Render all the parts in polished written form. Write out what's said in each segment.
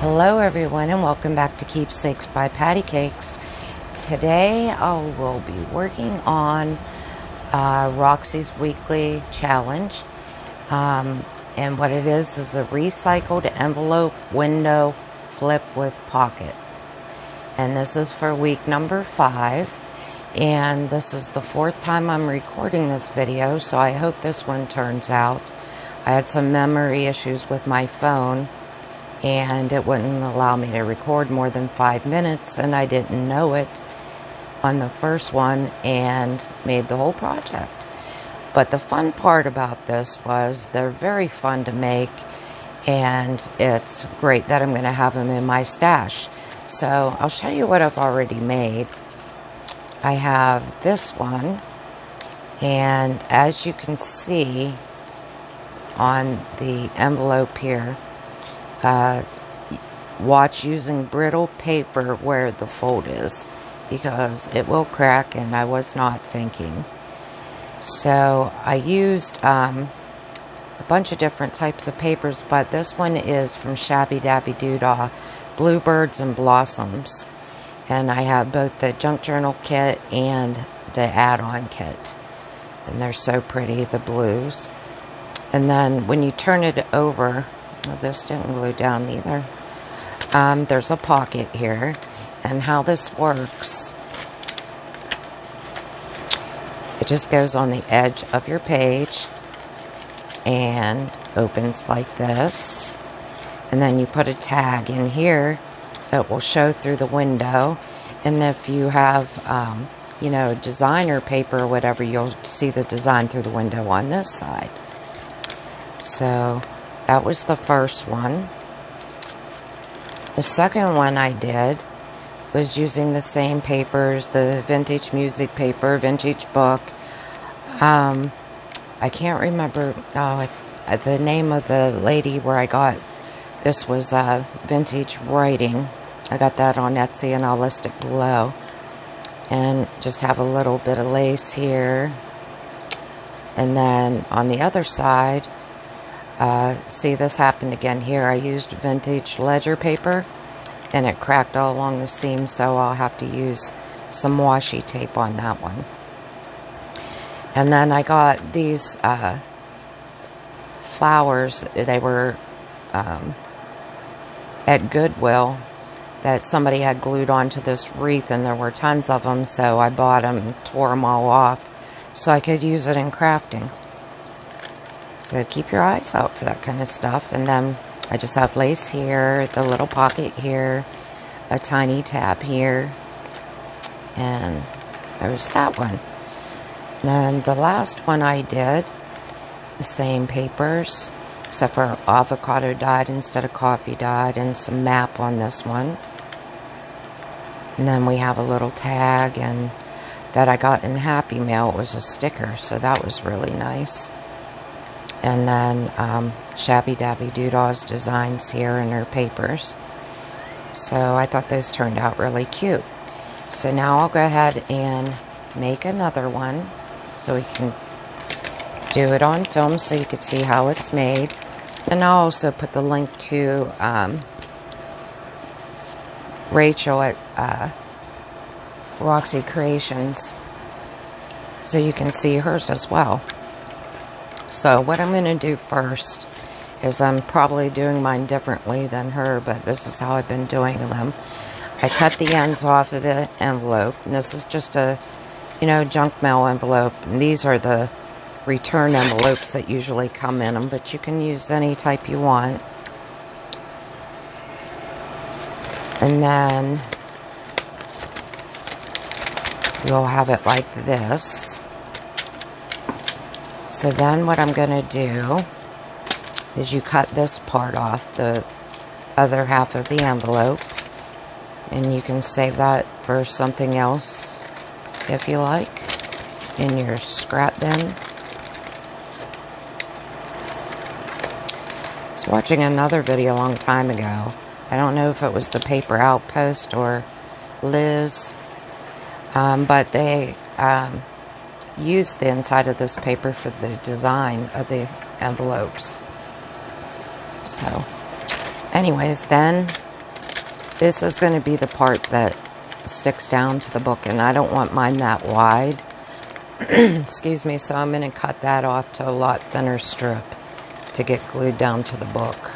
Hello everyone and welcome back to Keepsakes by Patty Cakes. Today I will be working on Roxy's weekly challenge. And what it is a recycled envelope window flip with pocket. And this is for week number 5. And this is the 4th time I'm recording this video, so I hope this one turns out. I had some memory issues with my phone, and it wouldn't allow me to record more than 5 minutes, and I didn't know it on the first one and made the whole project. But the fun part about this was they're very fun to make, and it's great that I'm going to have them in my stash. So I'll show you what I've already made. I have this one, and as you can see on the envelope here, watch using brittle paper where the fold is, because it will crack, and I was not thinking. So I used a bunch of different types of papers, but this one is from Shabbydabbydoodah, Bluebirds and Blossoms. And I have both the junk journal kit and the add-on kit. And they're so pretty, the blues. And then when you turn it over, well, this didn't glue down either. There's a pocket here. And how this works, it just goes on the edge of your page and opens like this. And then you put a tag in here that will show through the window. And if you have, designer paper or whatever, you'll see the design through the window on this side. So that was the first one. The second one I did was using the same papers, the vintage music paper, vintage book. I can't remember the name of the lady where I got this. Was vintage writing. I got that on Etsy, and I'll list it below. And just have a little bit of lace here. And then on the other side, see, this happened again here. I used vintage ledger paper, and it cracked all along the seam, so I'll have to use some washi tape on that one. And then I got these flowers. They were at Goodwill that somebody had glued onto this wreath, and there were tons of them, so I bought them and tore them all off so I could use it in crafting. So keep your eyes out for that kind of stuff. And then I just have lace here, the little pocket here, a tiny tab here, and there's that one. And then the last one I did, the same papers, except for avocado dyed instead of coffee dyed, and some map on this one. And then we have a little tag, and that I got in Happy Mail. It was a sticker, so that was really nice. And then Shabbydabbydooddah's designs here in her papers. So I thought those turned out really cute. So now I'll go ahead and make another one so we can do it on film so you can see how it's made. And I'll also put the link to Rachel at Roxy Creations so you can see hers as well. So what I'm going to do first is, I'm probably doing mine differently than her, but this is how I've been doing them. I cut the ends off of the envelope, and this is just a, junk mail envelope. And these are the return envelopes that usually come in them, but you can use any type you want. And then you'll have it like this. So then what I'm going to do is you cut this part off, the other half of the envelope, and you can save that for something else if you like in your scrap bin. I was watching another video a long time ago. I don't know if it was the Paper Outpost or Liz, but they used the inside of this paper for the design of the envelopes. So anyways, then this is going to be the part that sticks down to the book, and I don't want mine that wide. Excuse me, so I'm going to cut that off to a lot thinner strip to get glued down to the book.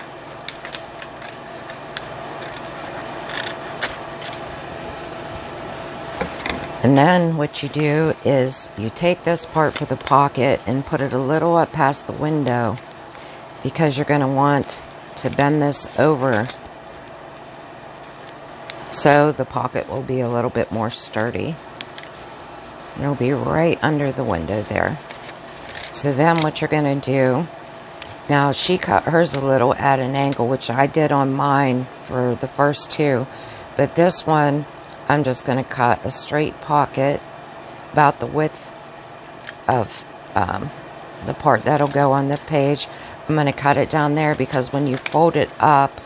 And then what you do is you take this part for the pocket and put it a little up past the window, because you're going to want to bend this over so the pocket will be a little bit more sturdy. It'll be right under the window there. So then what you're going to do, now she cut hers a little at an angle, which I did on mine for the first two, but this one I'm just going to cut a straight pocket about the width of the part that'll go on the page. I'm going to cut it down there because when you fold it up,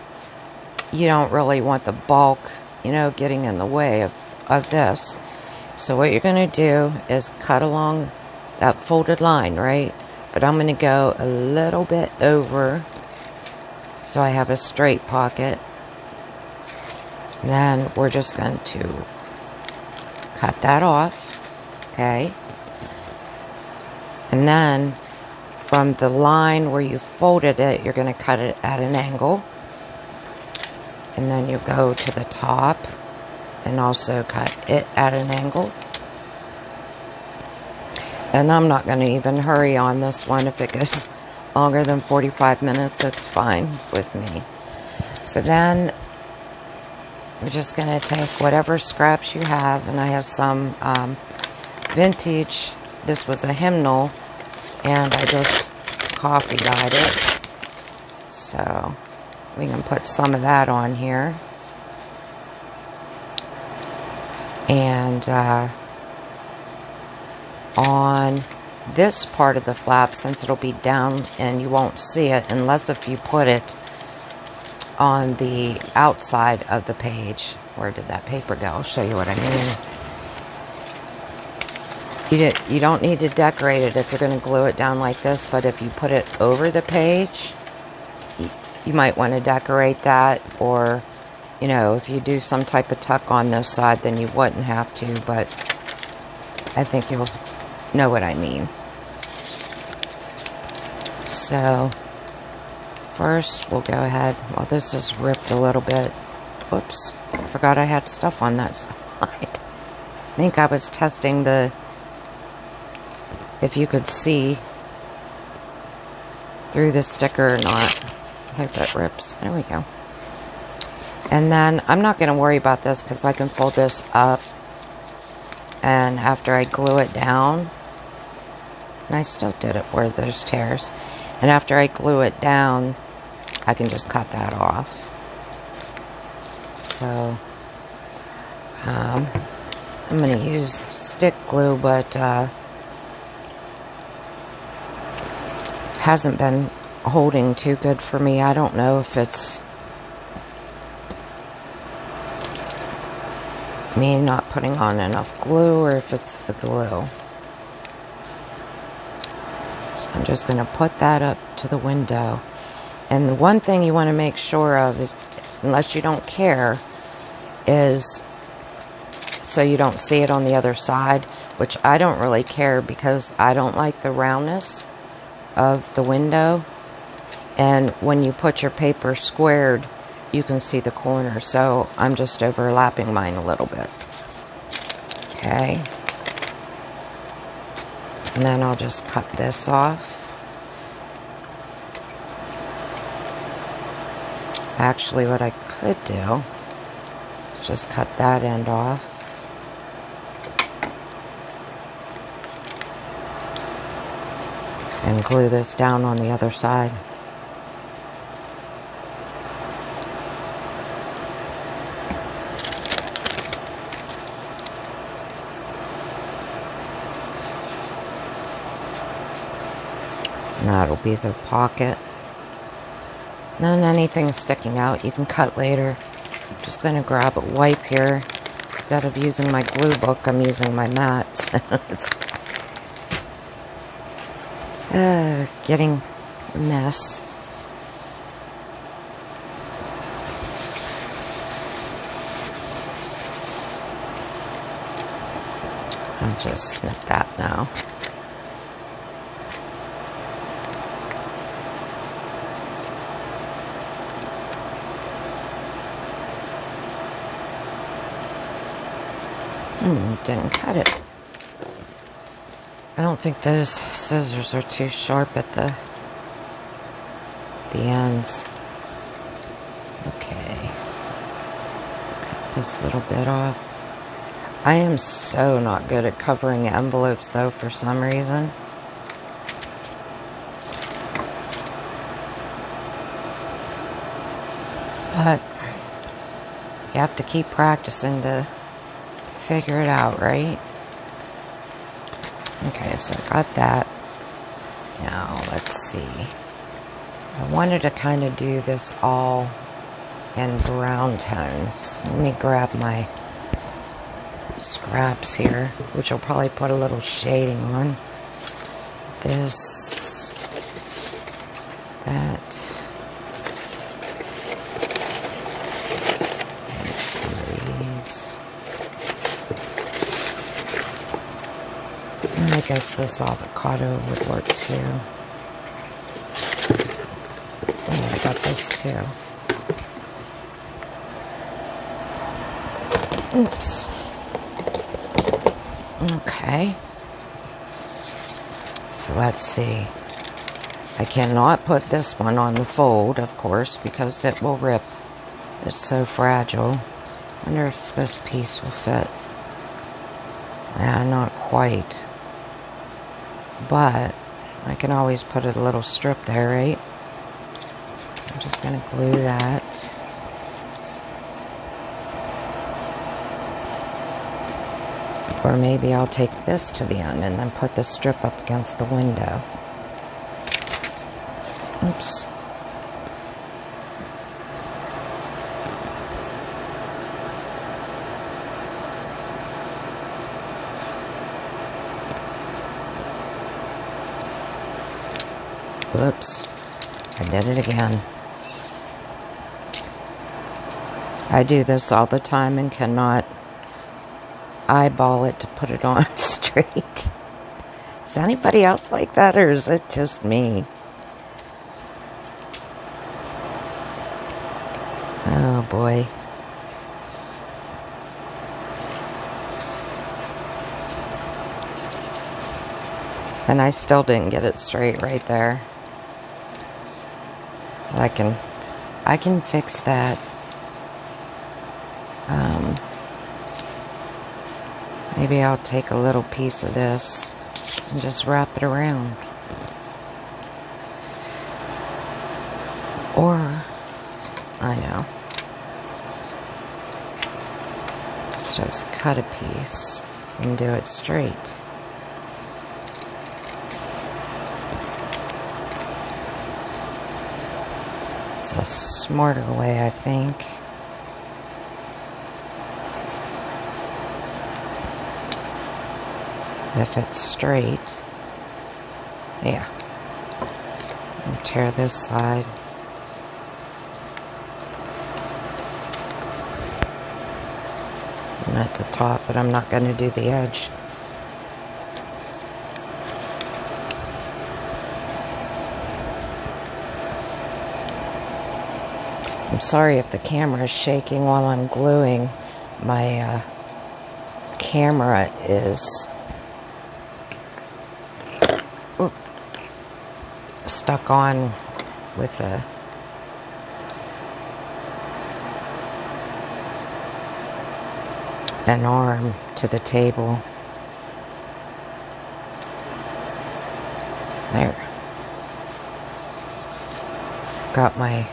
you don't really want the bulk, getting in the way of this. So what you're going to do is cut along that folded line, right? But I'm going to go a little bit over so I have a straight pocket. Then we're just going to cut that off, okay? And then from the line where you folded it, you're going to cut it at an angle. And then you go to the top and also cut it at an angle. And I'm not going to even hurry on this one. If it goes longer than 45 minutes, it's fine with me. So then we're just going to take whatever scraps you have, and I have some vintage. This was a hymnal, and I just coffee dyed it. So we can put some of that on here. And on this part of the flap, since it'll be down and you won't see it unless if you put it on the outside of the page. Where did that paper go? I'll show you what I mean. You don't need to decorate it if you're going to glue it down like this, but if you put it over the page, you might want to decorate that, or if you do some type of tuck on this side, then you wouldn't have to, but I think you'll know what I mean. So first, we'll go ahead. Well, this is ripped a little bit. Whoops. I forgot I had stuff on that side. I think I was testing if you could see through the sticker or not. I hope it rips. There we go. And then I'm not going to worry about this because I can fold this up. And after I glue it down, and I still did it where there's tears. And after I glue it down, I can just cut that off. So, I'm going to use stick glue, but hasn't been holding too good for me. I don't know if it's me not putting on enough glue or if it's the glue. So I'm just going to put that up to the window. And the one thing you want to make sure of, unless you don't care, is so you don't see it on the other side, which I don't really care because I don't like the roundness of the window. And when you put your paper squared, you can see the corner. So I'm just overlapping mine a little bit. Okay. And then I'll just cut this off. Actually, what I could do is just cut that end off. And glue this down on the other side. And that'll be the pocket. And then anything sticking out you can cut later. I'm just going to grab a wipe here. Instead of using my glue book, I'm using my mat. It's getting a mess. I'll just snip that now. Didn't cut it. I don't think those scissors are too sharp at the ends. Okay. Cut this little bit off. I am so not good at covering envelopes though for some reason. But you have to keep practicing to figure it out, right? Okay, so I got that. Now, let's see. I wanted to kind of do this all in brown tones. Let me grab my scraps here, which I'll probably put a little shading on. This, that, and some of these. And I guess this avocado would work too. Oh, I got this too. Oops. Okay. So let's see. I cannot put this one on the fold, of course, because it will rip. It's so fragile. I wonder if this piece will fit. Nah, not quite. But I can always put a little strip there, right? So I'm just going to glue that. Or maybe I'll take this to the end and then put the strip up against the window. Oops. Whoops. I did it again. I do this all the time and cannot eyeball it to put it on straight. Is anybody else like that, or is it just me? Oh boy. And I still didn't get it straight right there. But I can fix that. Maybe I'll take a little piece of this and just wrap it around. Or, I know. Let's just cut a piece and do it straight. It's a smarter way, I think. If it's straight. Yeah. I'll tear this side. And at the top, but I'm not going to do the edge. I'm sorry if the camera is shaking while I'm gluing. My camera is stuck on with an arm to the table. There. Got my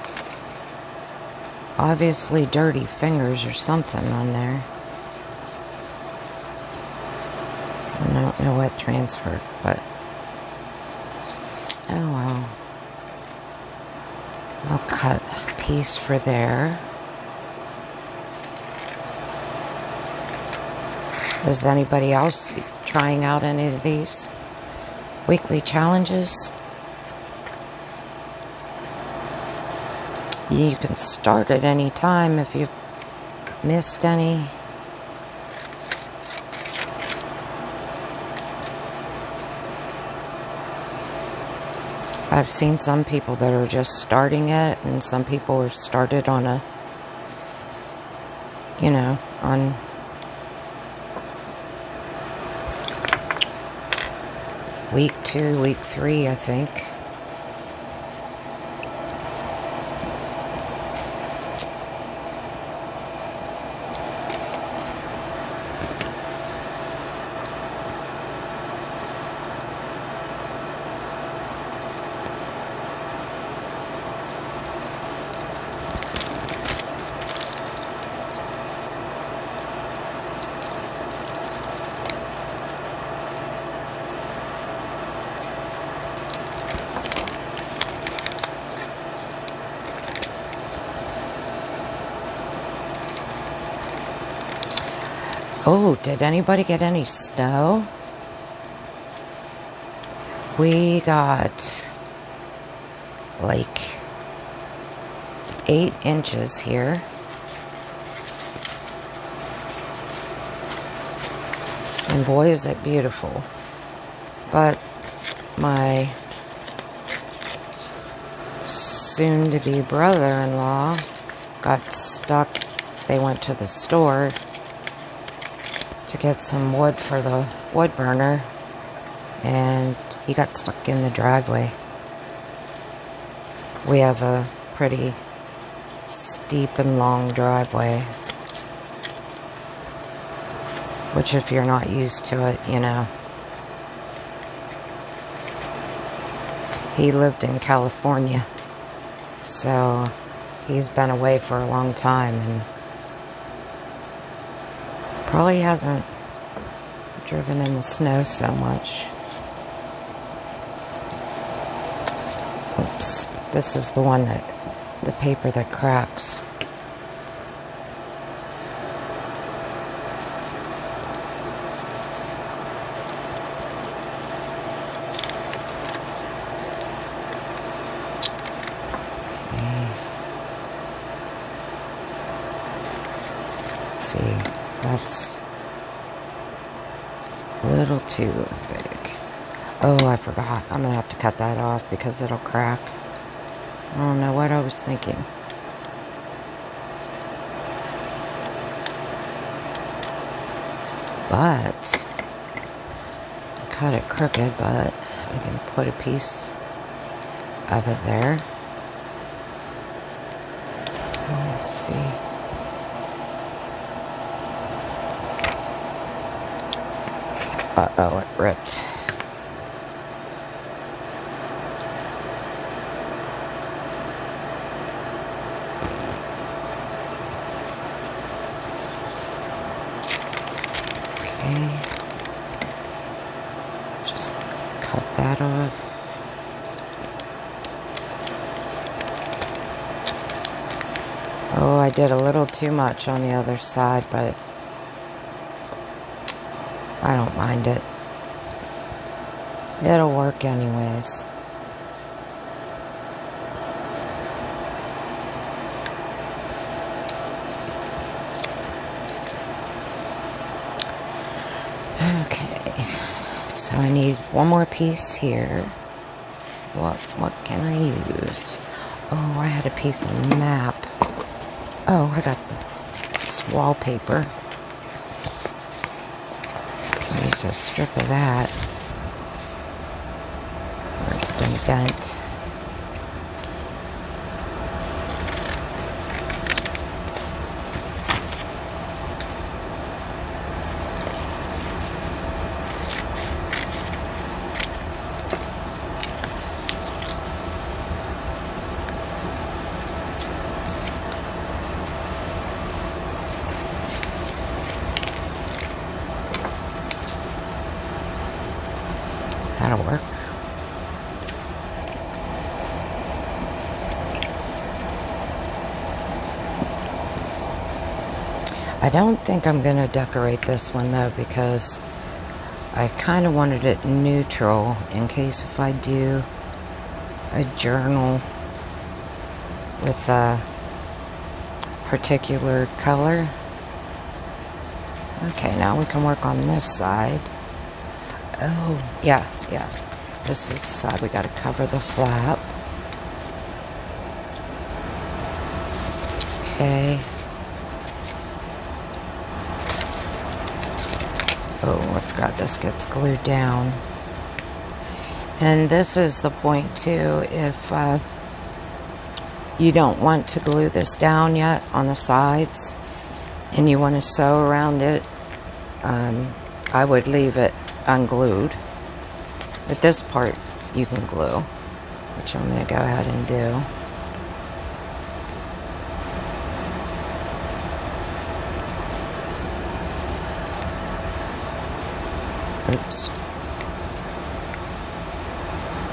obviously dirty fingers or something on there. I don't know what transferred, but oh well. I'll cut a piece for there. Is anybody else trying out any of these weekly challenges? You can start at any time if you've missed any. I've seen some people that are just starting it, and some people have started on a, you know, on week 2, week 3, I think. Oh, did anybody get any snow? We got like 8 inches here. And boy, is it beautiful. But my soon-to-be brother-in-law got stuck. They went to the store to get some wood for the wood burner, and he got stuck in the driveway. We have a pretty steep and long driveway, which if you're not used to it, you know. He lived in California, so he's been away for a long time and probably hasn't driven in the snow so much. Oops, this is the one that, the paper that cracks. See, that's a little too big. Oh, I forgot. I'm gonna have to cut that off because it'll crack. I don't know what I was thinking. But I cut it crooked, but I can put a piece of it there. Let's see. Uh-oh, it ripped. Okay. Just cut that off. Oh, I did a little too much on the other side, but I don't mind it. It'll work anyways. Okay. So I need one more piece here. What can I use? Oh, I had a piece of map. Oh, I got this wallpaper. Use a strip of that. It's been bent. That'll work. I don't think I'm going to decorate this one though, because I kind of wanted it neutral in case if I do a journal with a particular color. Okay, now we can work on this side. Oh, yeah. This is side we got to cover the flap. Okay. Oh, I forgot this gets glued down. And this is the point too, if you don't want to glue this down yet on the sides and you want to sew around it, I would leave it unglued. But this part you can glue, which I'm going to go ahead and do. Oops.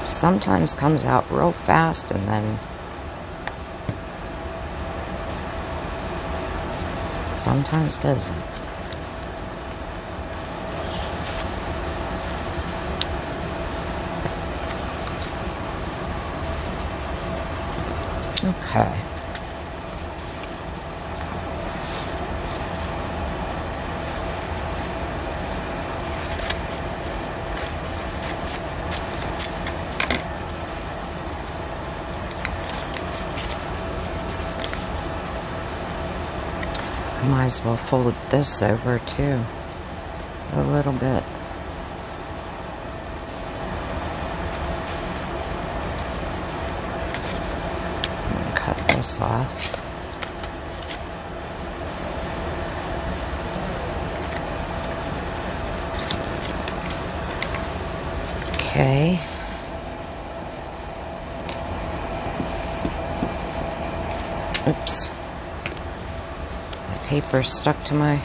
Sometimes comes out real fast and then sometimes doesn't. Okay. I might as well fold this over too, a little bit. And cut this off. Okay. Oops. Paper stuck to my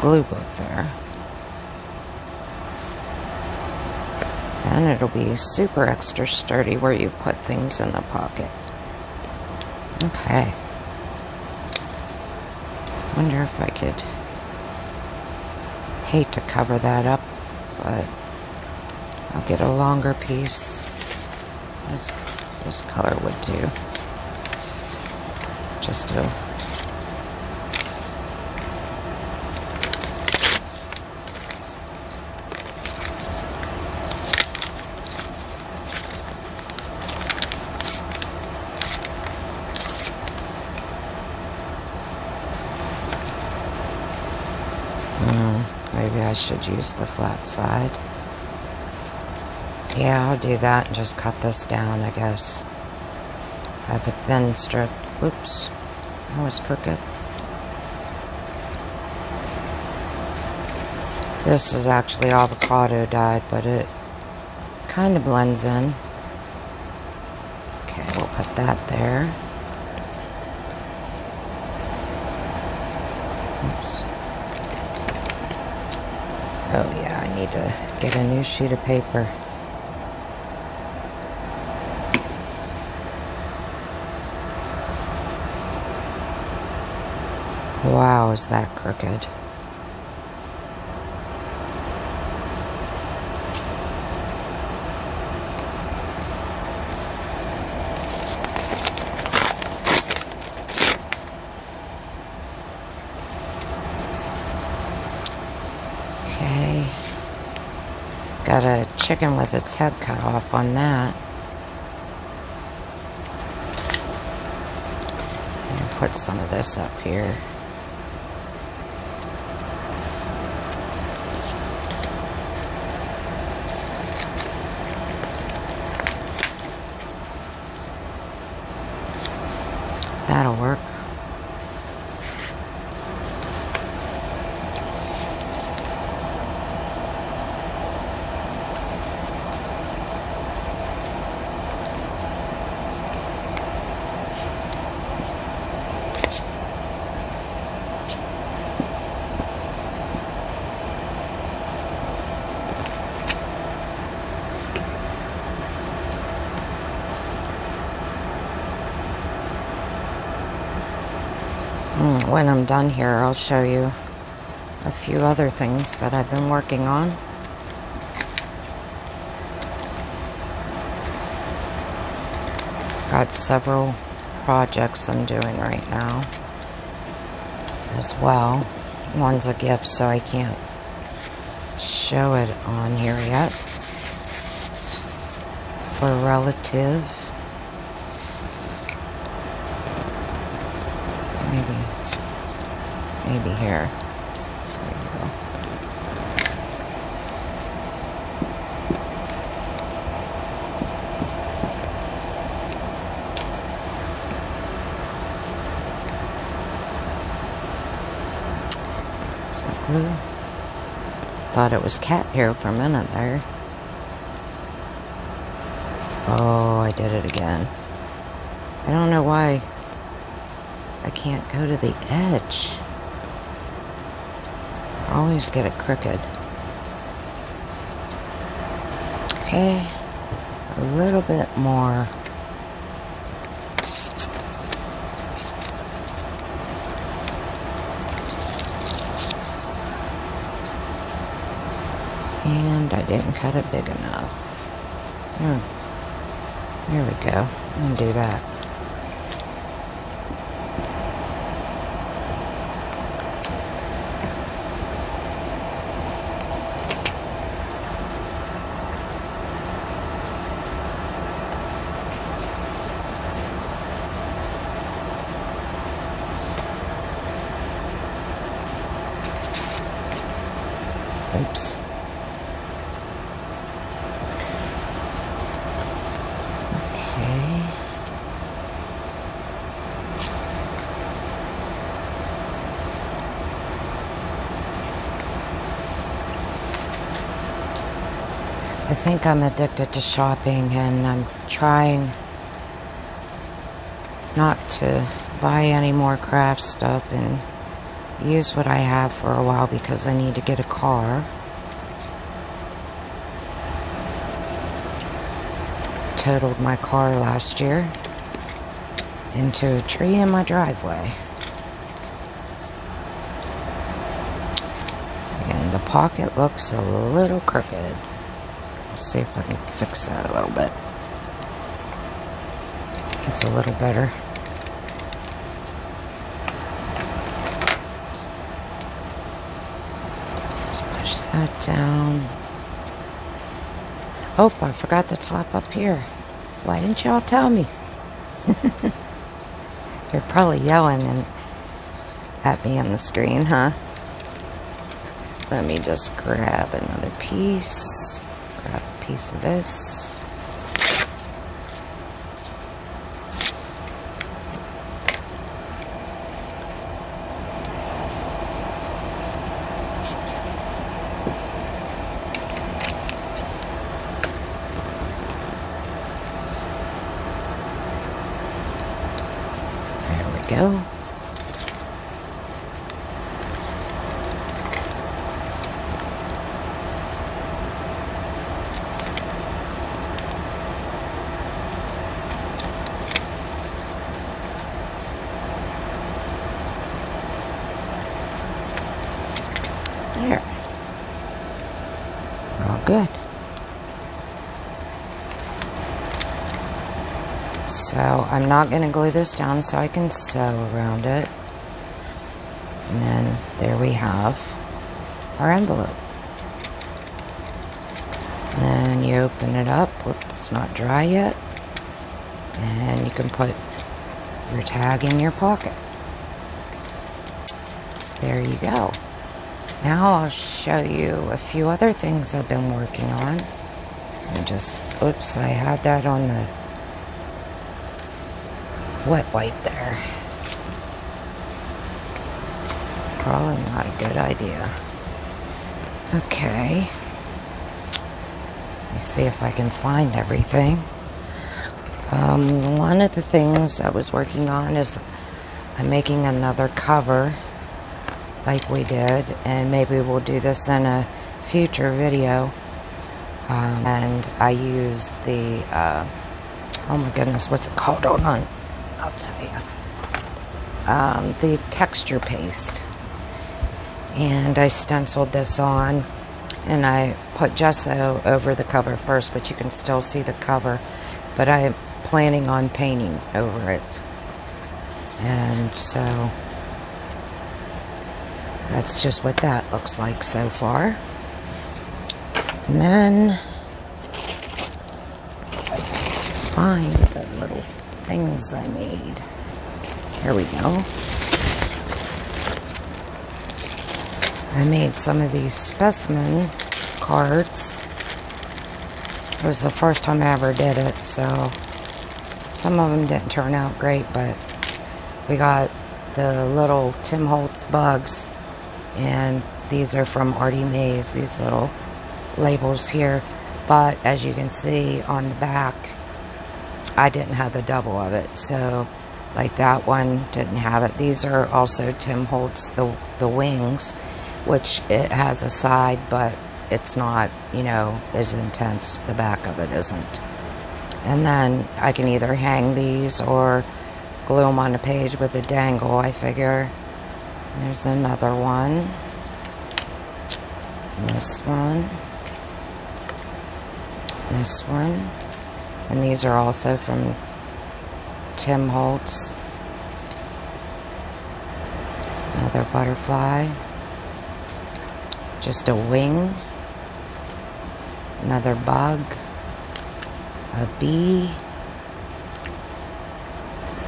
glue book there. Then it'll be super extra sturdy where you put things in the pocket. Okay. Wonder if I could, hate to cover that up, but I'll get a longer piece. This color would do. Just to maybe I should use the flat side. Yeah, I'll do that and just cut this down, I guess. Have a thin strip. Oops, that was crooked. This is actually avocado dyed, but it kind of blends in. Okay, we'll put that there. Oops. Oh yeah, I need to get a new sheet of paper. Wow, is that crooked? Okay. Got a chicken with its head cut off on that. And put some of this up here. That'll work. When I'm done here, I'll show you a few other things that I've been working on. Got several projects I'm doing right now as well. One's a gift, so I can't show it on here yet. It's for a relative. Maybe here. There you go. Is that glue? Thought it was cat hair for a minute there. Oh, I did it again. I don't know why I can't go to the edge. I always get it crooked. Okay, a little bit more. And I didn't cut it big enough. There we go. I'm gonna do that. Oops. Okay. I think I'm addicted to shopping, and I'm trying not to buy any more craft stuff and use what I have for a while because I need to get a car. Totaled my car last year into a tree in my driveway. And the pocket looks a little crooked. Let's see if I can fix that a little bit. It's a little better. Push that down. Oh, I forgot the top up here. Why didn't y'all tell me? You're probably yelling at me on the screen, huh? Let me just grab another piece. Grab a piece of this. Go. There. We're all good. So I'm not going to glue this down so I can sew around it. And then there we have our envelope. And then you open it up. Whoops, it's not dry yet. And you can put your tag in your pocket. So there you go. Now I'll show you a few other things I've been working on. And just, oops, I had that on the wet wipe there. Probably not a good idea. Okay. Let me see if I can find everything. One of the things I was working on is I'm making another cover like we did, and maybe we'll do this in a future video. And I used the, oh my goodness, what's it called? Hold on. I'll tell you. The texture paste. And I stenciled this on, and I put gesso over the cover first, but you can still see the cover. But I'm planning on painting over it. And so that's just what that looks like so far. And then find the little things I made. Here we go. I made some of these specimen cards. It was the first time I ever did it, so some of them didn't turn out great, but we got the little Tim Holtz bugs, and these are from Artie Mays, these little labels here. But as you can see on the back, I didn't have the double of it, so like that one didn't have it. These are also Tim Holtz, the wings, which it has a side, but it's not, you know, as intense. The back of it isn't. And then I can either hang these or glue them on the page with a dangle, I figure. There's another one. This one. This one. And these are also from Tim Holtz. Another butterfly. Just a wing. Another bug. A bee.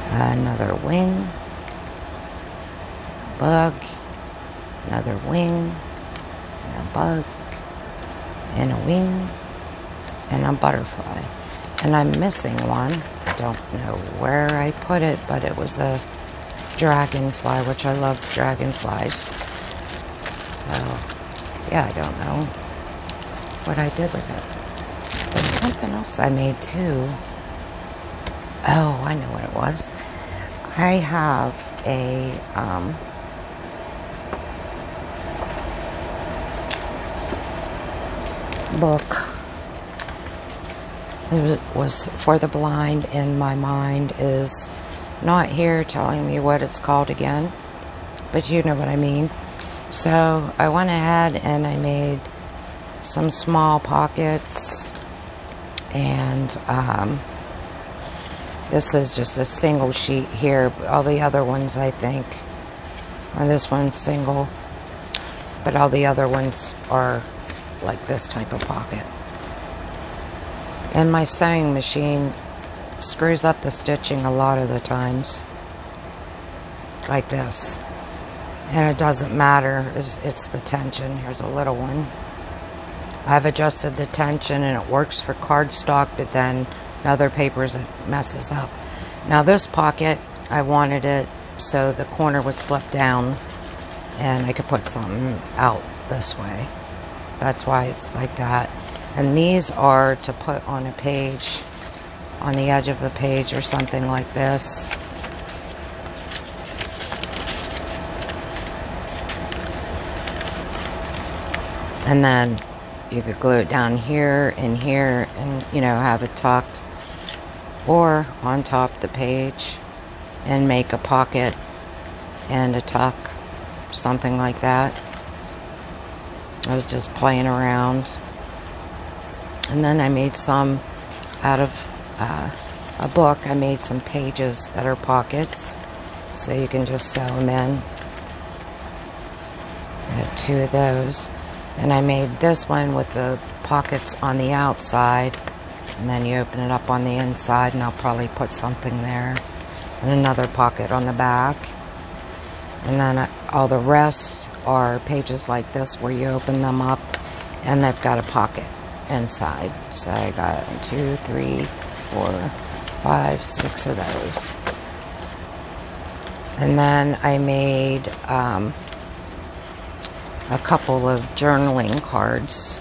Another wing. Bug. Another wing. And a bug. And a wing. And a butterfly. And I'm missing one. I don't know where I put it, but it was a dragonfly, which I love dragonflies. So, yeah, I don't know what I did with it. There was something else I made too. Oh, I know what it was. I have a book. It was for the blind, and my mind is not here telling me what it's called again, but you know what I mean. So I went ahead and I made some small pockets, and this is just a single sheet here. All the other ones, I think, and this one's single, but all the other ones are like this type of pocket. And my sewing machine screws up the stitching a lot of the times, like this. And it doesn't matter, it's the tension. Here's a little one. I've adjusted the tension and it works for cardstock, but then in other papers it messes up. Now this pocket, I wanted it so the corner was flipped down and I could put something out this way. So that's why it's like that. And these are to put on a page, on the edge of the page or something like this. And then you could glue it down here and here and, you know, have it tuck or on top of the page and make a pocket and a tuck, something like that. I was just playing around. And then I made some out of a book. I made some pages that are pockets, so you can just sew them in. I have two of those. And I made this one with the pockets on the outside, and then you open it up on the inside, and I'll probably put something there. And another pocket on the back. And then all the rest are pages like this where you open them up, and they've got a pocket inside. So I got 2, 3, 4, 5, 6 of those. And then I made a couple of journaling cards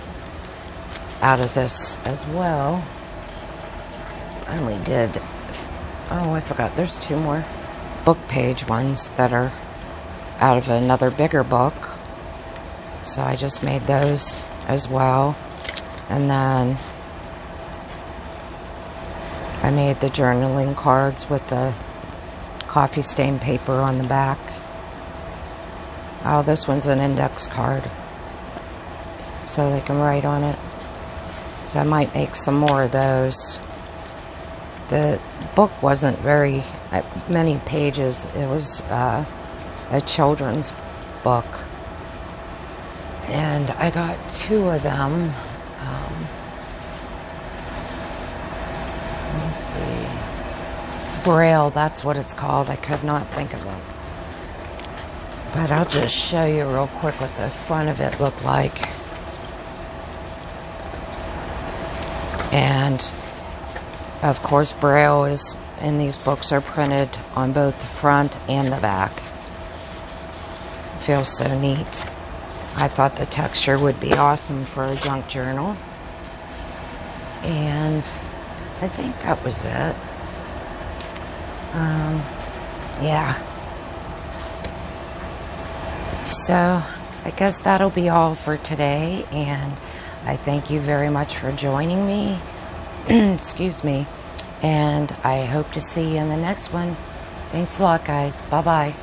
out of this as well. I only did, oh, I forgot, there's 2 more book page ones that are out of another bigger book. So I just made those as well. And then I made the journaling cards with the coffee stain paper on the back. Oh, this one's an index card, so they can write on it. So I might make some more of those. The book wasn't very many pages. It was a children's book, And I got 2 of them. Let me see. Braille, that's what it's called. I could not think of it. But I'll just show you real quick what the front of it looked like. And of course, Braille is, and these books are printed on both the front and the back. Feels so neat. I thought the texture would be awesome for a junk journal. And I think that was it. Yeah. So I guess that'll be all for today, and I thank you very much for joining me. Excuse me. And I hope to see you in the next one. Thanks a lot, guys. Bye-bye.